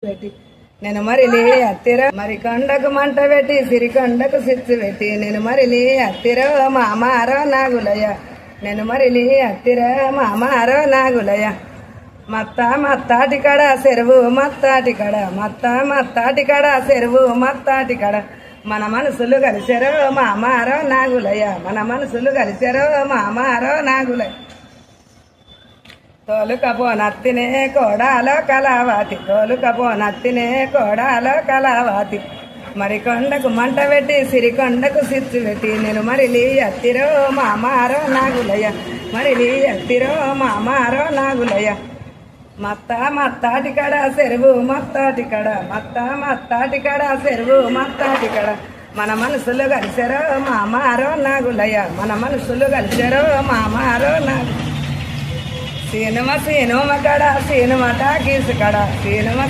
పెట్టి నేను మరిలి అత్తిర మరి కొండకు మంట పెట్టి సిరికొండకు సిచ్చు పెట్టి నేను మరిలి అత్తిర మామారో నాగులయ్య నేను మరిలి అత్తిర మామారో నాగులయ్య మత్తాటి కడ చెరువు మత్తాటి కడ మత్తాటి కడ చెరువు మత్తాటి కడ మన మనసులు కలిసారో మామారో నాగులయ్య మన మనసులు కలిసారో మామారో నాగులయ్య తోలుకపోనత్తినే కోడాలో కళావాతి తోలుకపోనత్తినే కోడాలో కళావాతి మరి కొండకు మంట పెట్టి సిరికొండకు సిచ్చు పెట్టి నేను మరిలి అత్తిరో మామారో నాగులయ్య మరిలి అత్తిరో మామారో నాగులయ్య మత్తాటి కడ చెరువు మత్తాటి కడ మత్తాటి కడ చెరువు మత్తాటి కడ మన మనసులు కలిసారో మామారో నాగులయ్య మన మనసులు కలిసారో మామారో నాగు సినిమా కడ సినిమా టాకీస్ కడ సినిమా